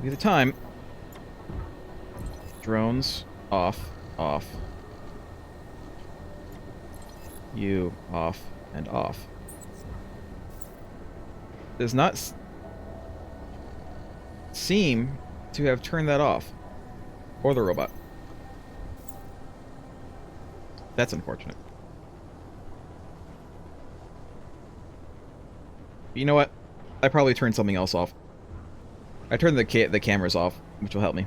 Might be the time. Drones off, off. You off and off. Does not seem to have turned that off. Or the robot. That's unfortunate. You know what? I probably turned something else off. I turned the cameras off, which will help me.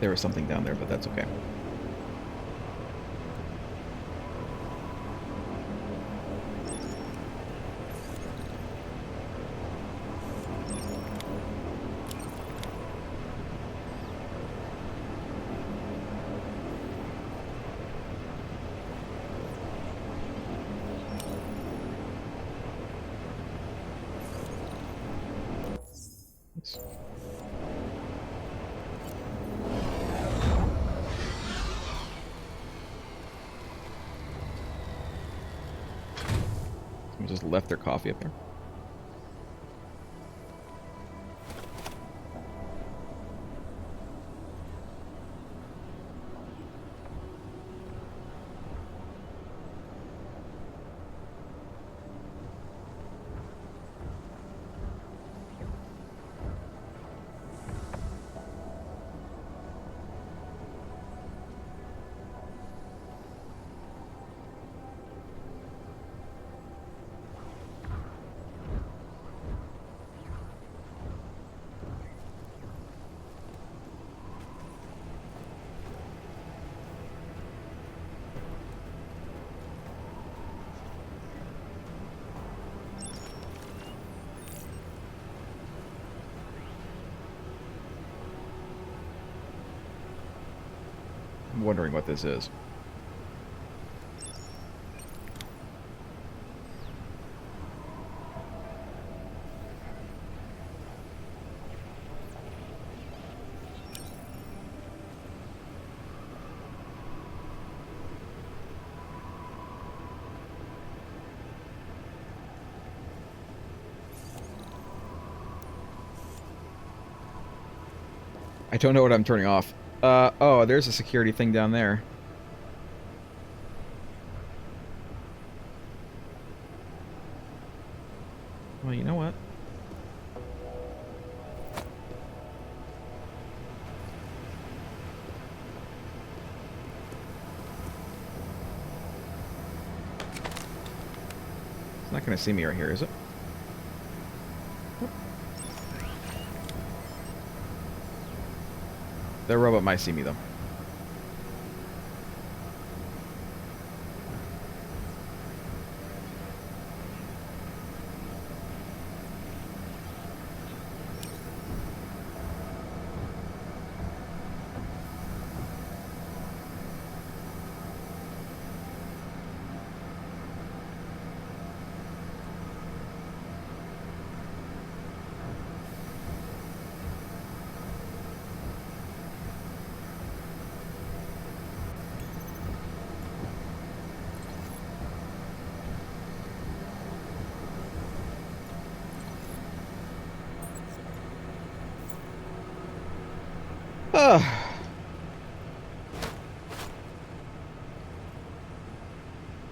There was something down there, but that's okay. Just left their coffee up there. I'm wondering what this is. I don't know what I'm turning off. Oh, there's a security thing down there. Well, you know what? It's not going to see me right here, is it? The robot might see me, though.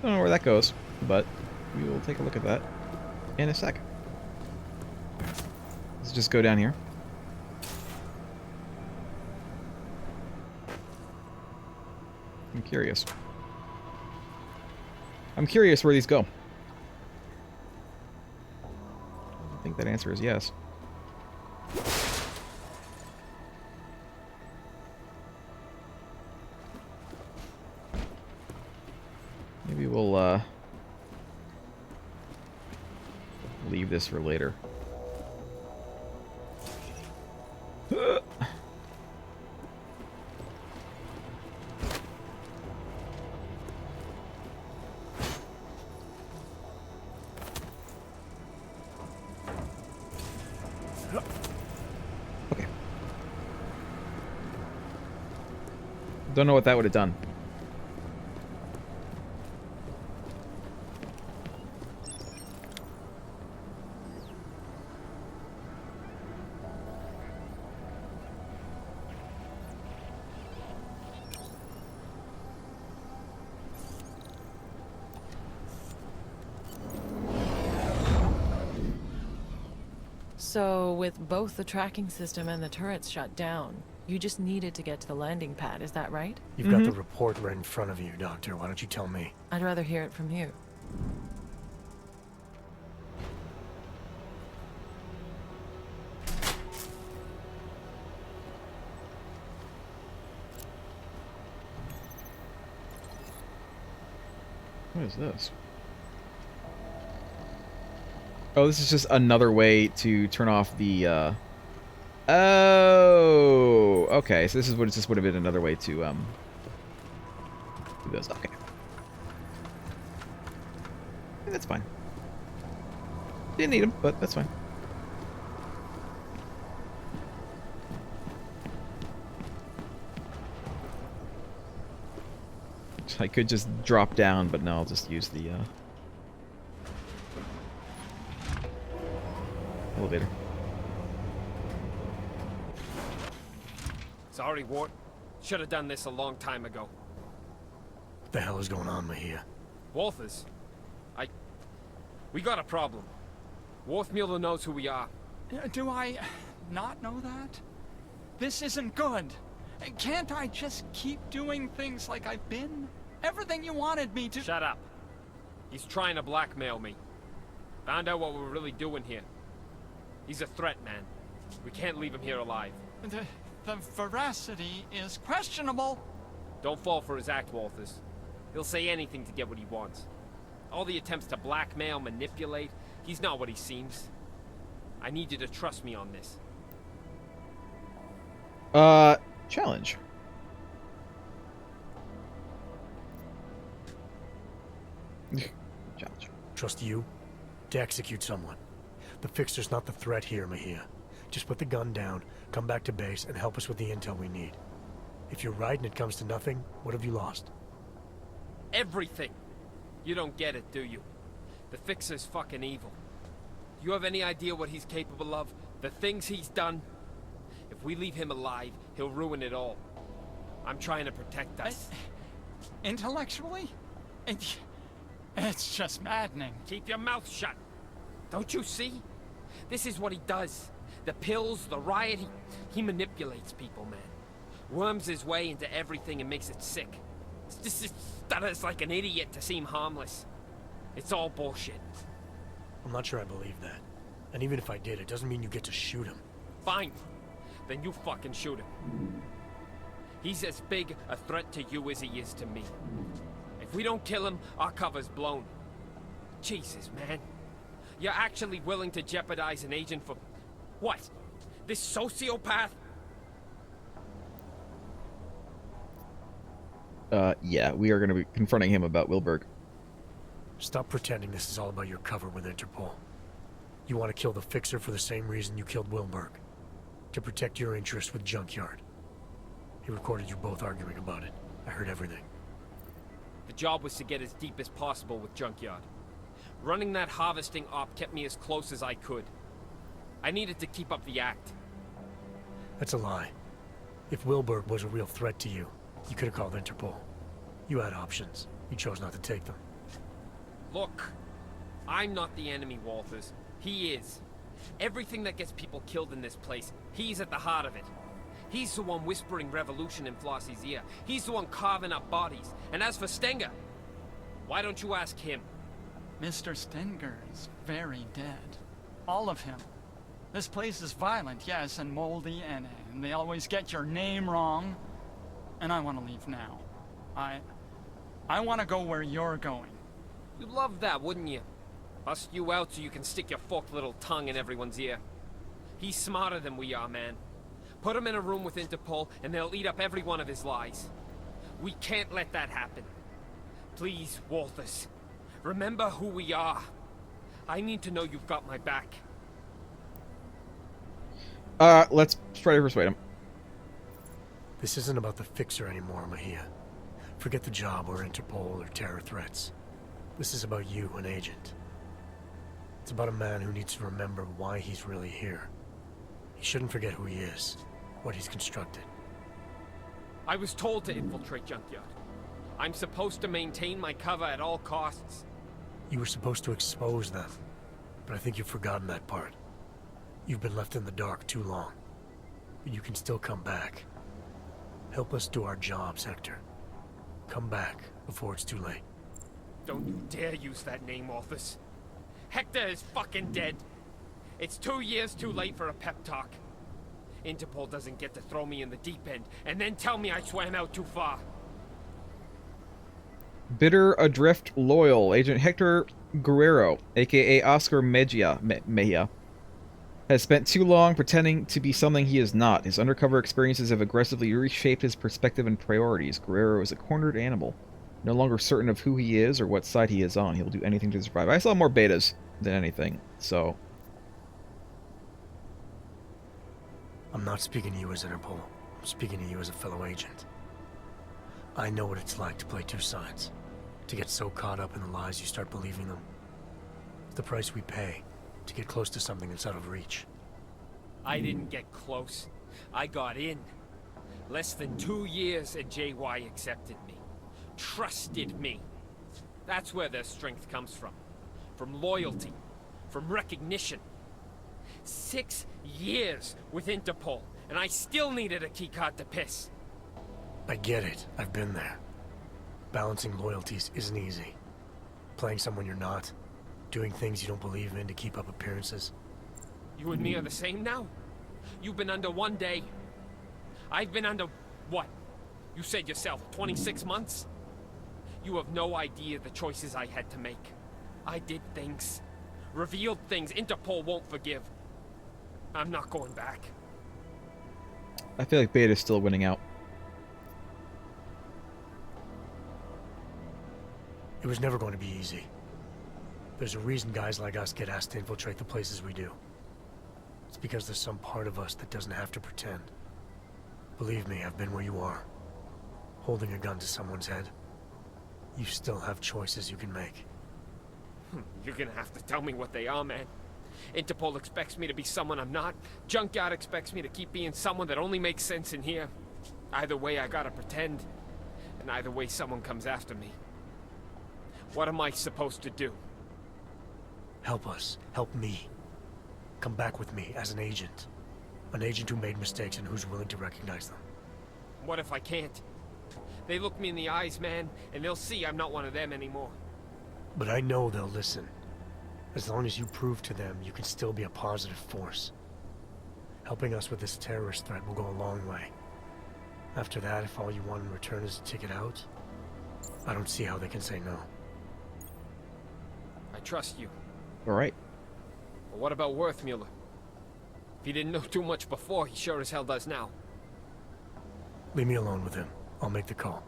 Don't know where that goes, but we will take a look at that in a sec. Let's just go down here. I'm curious. I'm curious where these go. I think that answer is yes. Maybe we'll leave this for later. Don't know what that would have done. So, with both the tracking system and the turrets shut down, you just needed to get to the landing pad, is that right? You've got the report right in front of you, Doctor. Why don't you tell me? I'd rather hear it from you. What is this? Oh, this is just another way to turn off the, Oh, okay. So this would have been another way to, do this. Okay. Yeah, that's fine. Didn't need them, but that's fine. I could just drop down, but no, I'll just use the, elevator. Sorry, Wart. Should have done this a long time ago. What the hell is going on, Mahia? Walthers? We got a problem. Worthmuller knows who we are. Do I not know that? This isn't good. Can't I just keep doing things like I've been? Everything you wanted me to— Shut up. He's trying to blackmail me. Found out what we're really doing here. He's a threat, man. We can't leave him here alive. The veracity is questionable. Don't fall for his act, Walthers. He'll say anything to get what he wants. All the attempts to blackmail, manipulate, he's not what he seems. I need you to trust me on this. Challenge. Challenge. Trust you to execute someone. The Fixer's not the threat here, Mahia. Just put the gun down, come back to base, and help us with the intel we need. If you're right and it comes to nothing, what have you lost? Everything! You don't get it, do you? The Fixer's fucking evil. You have any idea what he's capable of? The things he's done? If we leave him alive, he'll ruin it all. I'm trying to protect us. Intellectually? It's just maddening. Keep your mouth shut. Don't you see? This is what he does. The pills, the riot, he manipulates people, man. Worms his way into everything and makes it sick. Just stutters like an idiot to seem harmless. It's all bullshit. I'm not sure I believe that. And even if I did, it doesn't mean you get to shoot him. Fine. Then you fucking shoot him. He's as big a threat to you as he is to me. If we don't kill him, our cover's blown. Jesus, man. You're actually willing to jeopardize an agent for... what? This sociopath? Yeah, we are going to be confronting him about Wilberg. Stop pretending this is all about your cover with Interpol. You want to kill the Fixer for the same reason you killed Wilberg. To protect your interest with Junkyard. He recorded you both arguing about it. I heard everything. The job was to get as deep as possible with Junkyard. Running that harvesting op kept me as close as I could. I needed to keep up the act. That's a lie. If Wilberg was a real threat to you, you could have called Interpol. You had options. You chose not to take them. Look, I'm not the enemy, Walters. He is. Everything that gets people killed in this place, he's at the heart of it. He's the one whispering revolution in Flossie's ear. He's the one carving up bodies. And as for Stenger, why don't you ask him? Mr. Stenger is very dead. All of him. This place is violent, yes, and moldy, and they always get your name wrong. And I want to leave now. I want to go where you're going. You'd love that, wouldn't you? Bust you out so you can stick your forked little tongue in everyone's ear. He's smarter than we are, man. Put him in a room with Interpol, and they'll eat up every one of his lies. We can't let that happen. Please, Walters. Remember who we are. I need to know you've got my back. Let's try to persuade him. This isn't about the Fixer anymore, Mahia. Forget the job or Interpol or terror threats. This is about you, an agent. It's about a man who needs to remember why he's really here. He shouldn't forget who he is, what he's constructed. I was told to infiltrate Junkyard. I'm supposed to maintain my cover at all costs. You were supposed to expose them, but I think you've forgotten that part. You've been left in the dark too long. But you can still come back. Help us do our jobs, Hector. Come back before it's too late. Don't you dare use that name, Orthus. Hector is fucking dead. It's 2 years too late for a pep talk. Interpol doesn't get to throw me in the deep end and then tell me I swam out too far. Bitter Adrift Loyal, Agent Hector Guerrero, aka Oscar Mejia, has spent too long pretending to be something he is not. His undercover experiences have aggressively reshaped his perspective and priorities. Guerrero is a cornered animal, no longer certain of who he is or what side he is on. He will do anything to survive. I saw more betas than anything, so... I'm not speaking to you as Interpol. I'm speaking to you as a fellow agent. I know what it's like to play two sides. To get so caught up in the lies you start believing them. It's the price we pay to get close to something that's out of reach. I didn't get close. I got in. Less than 2 years and JY accepted me. Trusted me. That's where their strength comes from. From loyalty. From recognition. 6 years with Interpol, and I still needed a keycard to piss. I get it. I've been there. Balancing loyalties isn't easy. Playing someone you're not. Doing things you don't believe in to keep up appearances. You and me are the same now? You've been under 1 day. I've been under, what? You said yourself, 26 months? You have no idea the choices I had to make. I did things. Revealed things Interpol won't forgive. I'm not going back. I feel like Beta's still winning out. It was never going to be easy. There's a reason guys like us get asked to infiltrate the places we do. It's because there's some part of us that doesn't have to pretend. Believe me, I've been where you are. Holding a gun to someone's head. You still have choices you can make. You're gonna have to tell me what they are, man. Interpol expects me to be someone I'm not. Junkyard expects me to keep being someone that only makes sense in here. Either way, I gotta pretend. And either way, someone comes after me. What am I supposed to do? Help us. Help me. Come back with me as an agent. An agent who made mistakes and who's willing to recognize them. What if I can't? They look me in the eyes, man, and they'll see I'm not one of them anymore. But I know they'll listen. As long as you prove to them you can still be a positive force. Helping us with this terrorist threat will go a long way. After that, if all you want in return is a ticket out, I don't see how they can say no. I trust you. Alright. But what about Worthmuller? If he didn't know too much before, he sure as hell does now. Leave me alone with him. I'll make the call.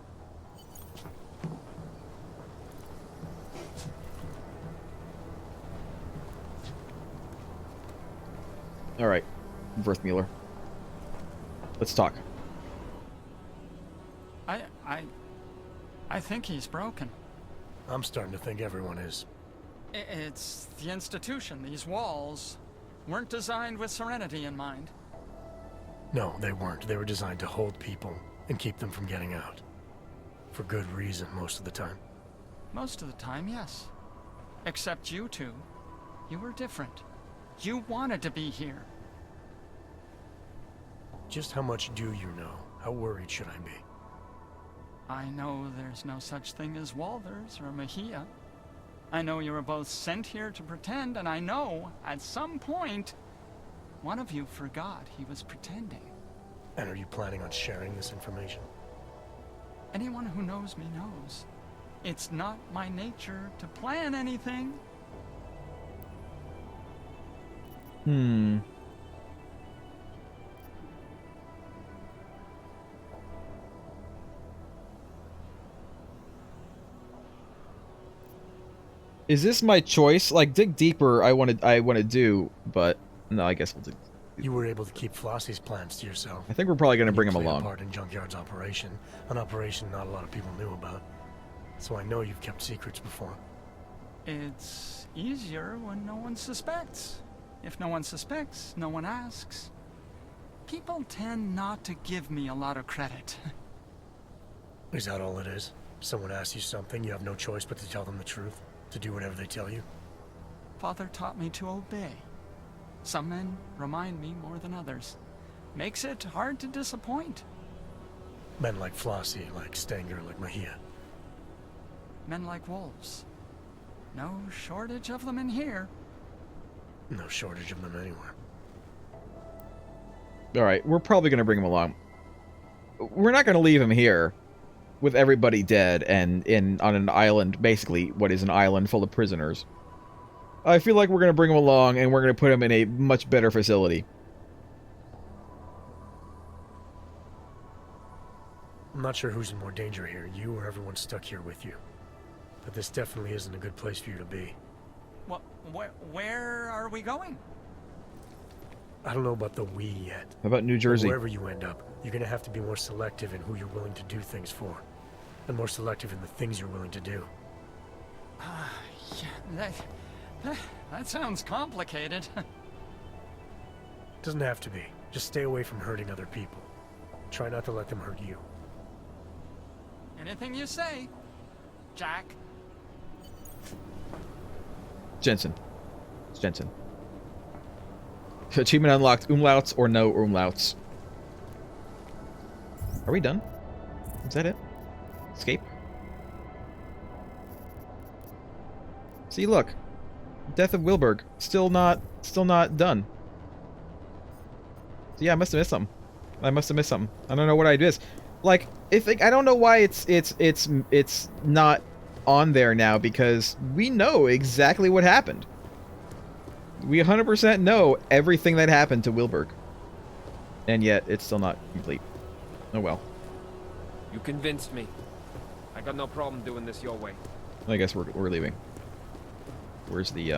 Alright. Worthmuller. Let's talk. I think he's broken. I'm starting to think everyone is. It's the institution. These walls weren't designed with serenity in mind. No, they weren't. They were designed to hold people and keep them from getting out. For good reason most of the time. Most of the time, yes. Except you two. You were different. You wanted to be here. Just how much do you know? How worried should I be? I know there's no such thing as Walters or Mejia. I know you were both sent here to pretend, and I know, at some point, one of you forgot he was pretending. And are you planning on sharing this information? Anyone who knows me knows. It's not my nature to plan anything. Is this my choice? Like, dig deeper I want to do, but no, I guess we'll You were able to keep Flossie's plans to yourself. I think we're probably going to bring him You played a along. part in Junkyard's operation, an operation not a lot of people knew about. So I know you've kept secrets before. It's easier when no one suspects. If no one suspects, no one asks. People tend not to give me a lot of credit. Is that all it is? Someone asks you something, you have no choice but to tell them the truth? To do whatever they tell you? Father taught me to obey. Some men remind me more than others. Makes it hard to disappoint. Men like Flossie, like Stenger, like Mejia. Men like wolves. No shortage of them in here. No shortage of them anywhere. Alright, we're probably going to bring him along. We're not going to leave him here with everybody dead and on an island, basically what is an island full of prisoners. I feel like we're going to bring him along and we're going to put him in a much better facility. I'm not sure who's in more danger here, you or everyone stuck here with you. But this definitely isn't a good place for you to be. What? Where are we going? I don't know about the we yet. How about New But Jersey? wherever you end up, you're gonna have to be more selective in who you're willing to do things for. And more selective in the things you're willing to do. Yeah, that sounds complicated. Doesn't have to be. Just stay away from hurting other people. Try not to let them hurt you. Anything you say, Jack. Jensen. It's Jensen. Achievement unlocked. Umlauts or no umlauts. Are we done? Is that it? Escape? See, look. Death of Wilburg. Still not done. So yeah, I must have missed something. I must have missed something. I don't know what I missed. Like, I don't know why it's not on there now, because we know exactly what happened. We 100% know everything that happened to Wilburg. And yet, it's still not complete. Oh well. You convinced me. I got no problem doing this your way. I guess we're leaving. Where's the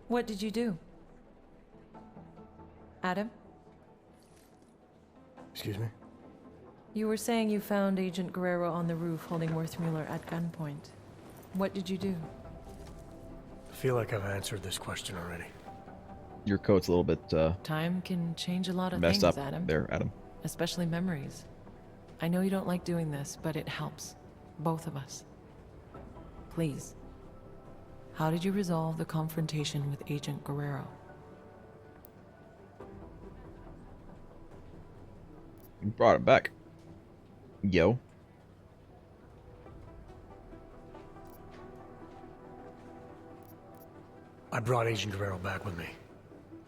What did you do? Adam? Excuse me? You were saying you found Agent Guerrero on the roof holding Worthmuller at gunpoint. What did you do? I feel like I've answered this question already. your coat's a little bit Time can change a lot of messed things, up Adam. there, Adam. Especially memories. I know you don't like doing this, but it helps. Both of us. Please. How did you resolve the confrontation with Agent Guerrero? You brought it back. Yo. I brought Agent Guerrero back with me.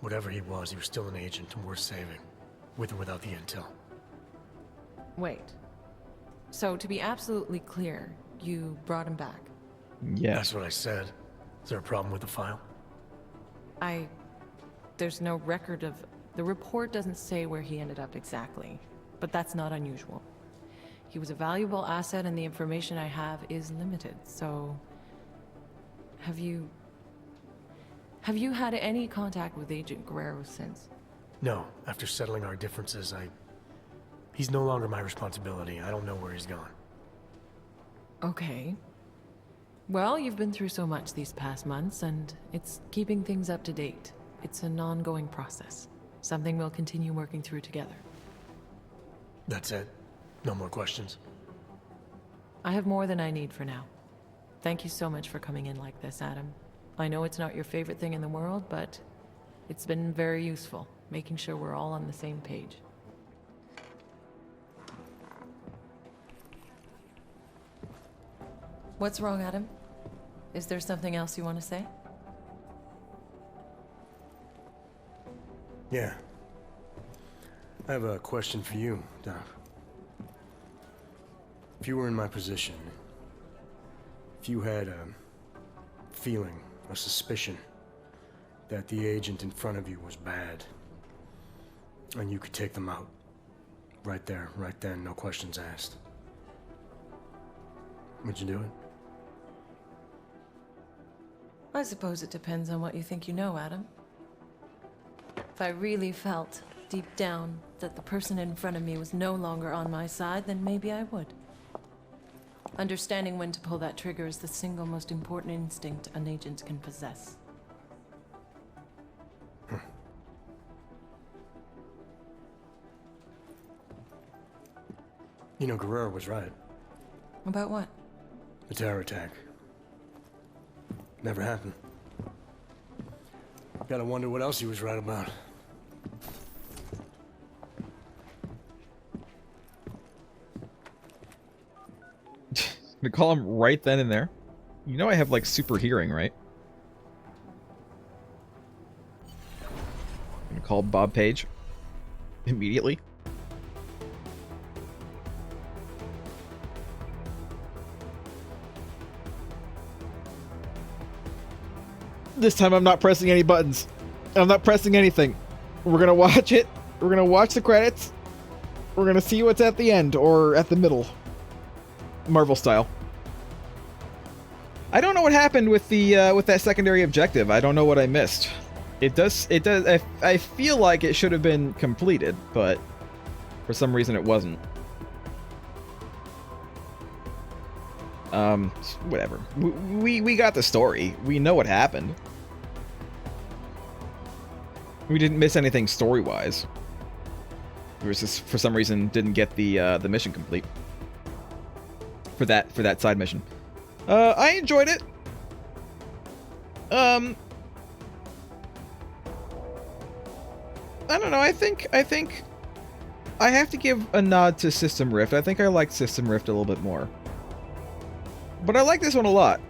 Whatever he was still an agent and worth saving. With or without the intel. Wait. So, to be absolutely clear, you brought him back? Yeah. That's what I said. Is there a problem with the file? There's no record of... The report doesn't say where he ended up exactly, but that's not unusual. He was a valuable asset and the information I have is limited, so... Have you had any contact with Agent Guerrero since? No. After settling our differences, He's no longer my responsibility. I don't know where he's gone. Okay. Well, you've been through so much these past months, and it's keeping things up to date. It's an ongoing process. Something we'll continue working through together. That's it? No more questions? I have more than I need for now. Thank you so much for coming in like this, Adam. I know it's not your favorite thing in the world, but it's been very useful, making sure we're all on the same page. What's wrong, Adam? Is there something else you want to say? Yeah. I have a question for you, Doc. If you were in my position, if you had a feeling, a suspicion, that the agent in front of you was bad, and you could take them out, right there, right then, no questions asked, would you do it? I suppose it depends on what you think you know, Adam. If I really felt, deep down, that the person in front of me was no longer on my side, then maybe I would. Understanding when to pull that trigger is the single most important instinct an agent can possess. You know, Guerrero was right. About what? The terror attack. Never happened. Gotta wonder what else he was right about. Gonna call him right then and there. You know I have like super hearing, right? Gonna call Bob Page immediately. This time I'm not pressing any buttons. I'm not pressing anything. We're gonna watch it. We're gonna watch the credits. We're gonna see what's at the end or at the middle. Marvel style. I don't know what happened with the with that secondary objective. I don't know what I missed. It does. I feel like it should have been completed, but for some reason it wasn't. Whatever. We got the story. We know what happened. We didn't miss anything story-wise. We just, for some reason, didn't get the mission complete. For that side mission. I enjoyed it. I don't know. I think I have to give a nod to System Rift. I think I liked System Rift a little bit more. But I like this one a lot.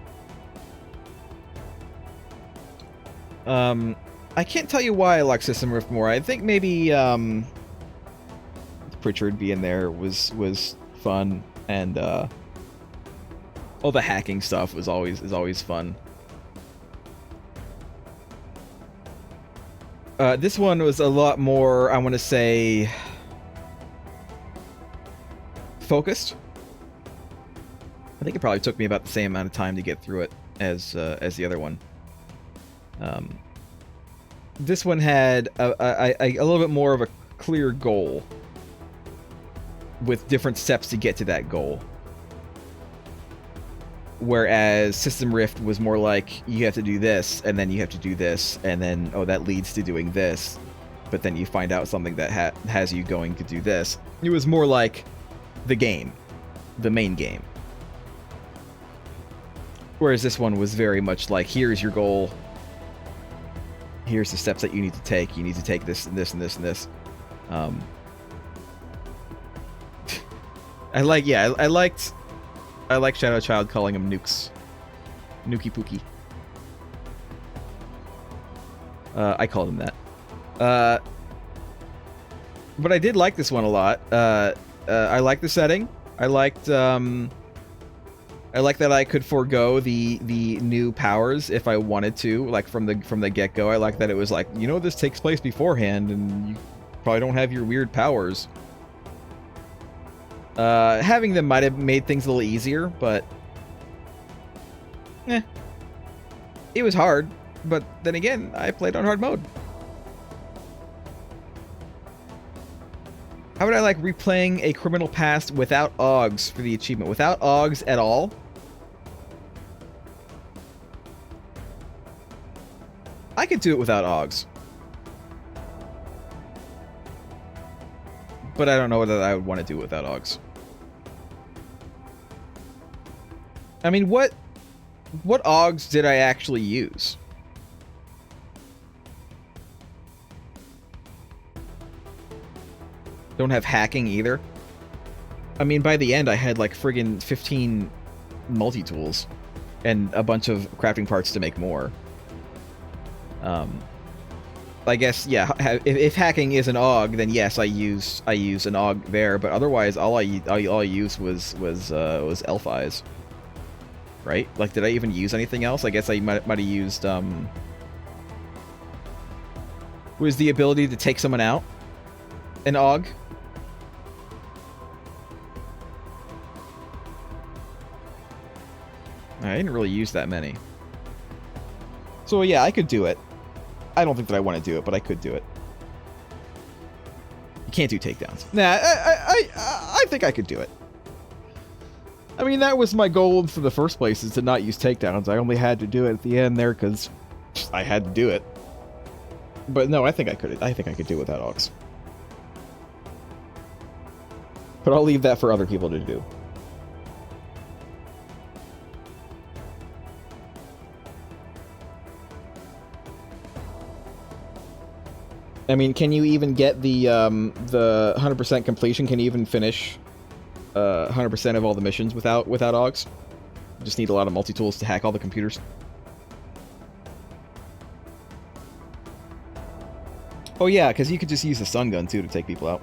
I can't tell you why I like System Rift more. I think maybe Pritchard being there was fun, and all the hacking stuff is always fun. This one was a lot more, I want to say, focused. I think it probably took me about the same amount of time to get through it as the other one. This one had a little bit more of a clear goal, with different steps to get to that goal. Whereas System Rift was more like, you have to do this, and then you have to do this, and then, oh, that leads to doing this, but then you find out something that has you going to do this. It was more like the game, the main game. Whereas this one was very much like, here's your goal, here's the steps that you need to take. You need to take this and this and this and this. I liked Shadow Child calling him nukes. Nuki Pookie. I called him that. But I did like this one a lot. I liked the setting. I liked that I could forego the new powers if I wanted to, like from the get-go. I like that it was like, you know, this takes place beforehand and you probably don't have your weird powers. Having them might have made things a little easier, but it was hard. But then again, I played on hard mode. How would I like replaying a criminal past without AUGs for the achievement? Without AUGs at all? I could do it without AUGs. But I don't know whether I would want to do it without AUGs. I mean, what AUGs did I actually use? Don't have hacking either. I mean, by the end, I had like friggin' 15 multi-tools and a bunch of crafting parts to make more. I guess, yeah, if hacking is an AUG, then yes, I use an AUG there, but otherwise all I used was elf eyes. Right? Like, did I even use anything else? I guess I might have used was the ability to take someone out an AUG. I didn't really use that many. So yeah, I could do it. I don't think that I want to do it, but I could do it. You can't do takedowns. Nah, I think I could do it. I mean, that was my goal for the first place, is to not use takedowns. I only had to do it at the end there because I had to do it. But no, I think I could. I think I could do it without AUGs. But I'll leave that for other people to do. I mean, can you even get the 100% completion? Can you even finish 100% of all the missions without AUGs? You just need a lot of multi-tools to hack all the computers. Oh yeah, because you could just use the stun gun too to take people out.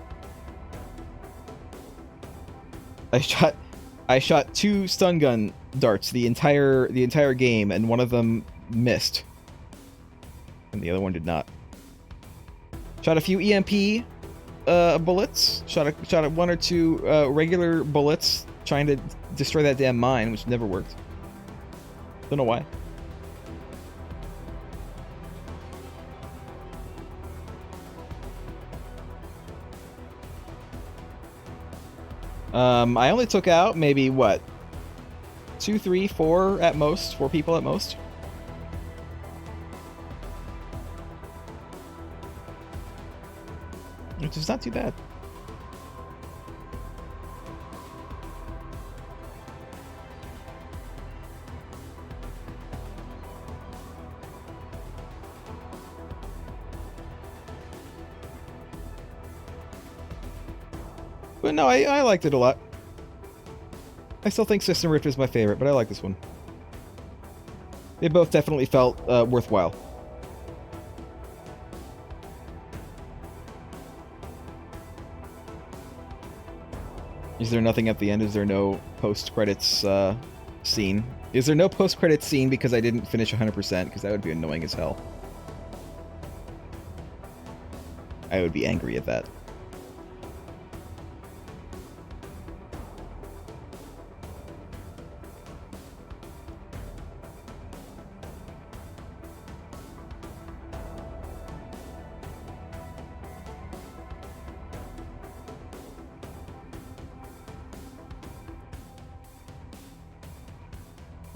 I shot 2 stun gun darts the entire game, and one of them missed, and the other one did not. Shot a few EMP bullets. Shot 1 or 2 regular bullets trying to destroy that damn mine, which never worked. Don't know why. I only took out maybe what? 2, 3, 4 at most. 4 people at most. Which is not too bad. But no, I liked it a lot. I still think System Rift is my favorite, but I like this one. They both definitely felt worthwhile. Is there nothing at the end? Is there no post-credits scene? Is there no post-credits scene because I didn't finish 100%? Because that would be annoying as hell. I would be angry at that.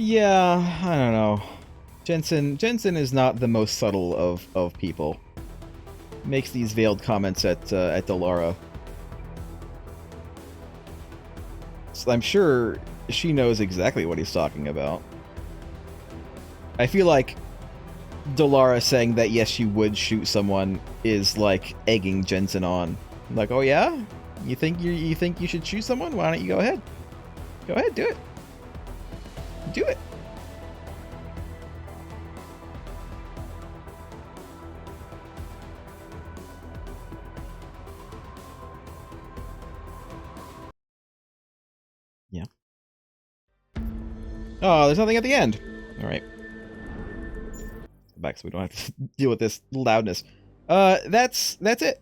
Yeah, I don't know. Jensen is not the most subtle of people. Makes these veiled comments at Delara. So I'm sure she knows exactly what he's talking about. I feel like Delara saying that yes, she would shoot someone is like egging Jensen on. Like, oh yeah, you think you should shoot someone? Why don't you go ahead? Go ahead, do it. Do it. Yeah. Oh, there's nothing at the end. All right. Go back so we don't have to deal with this loudness. That's it.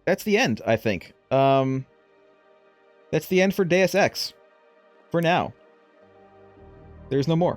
That's the end, I think. That's the end for Deus Ex. For now. There's no more.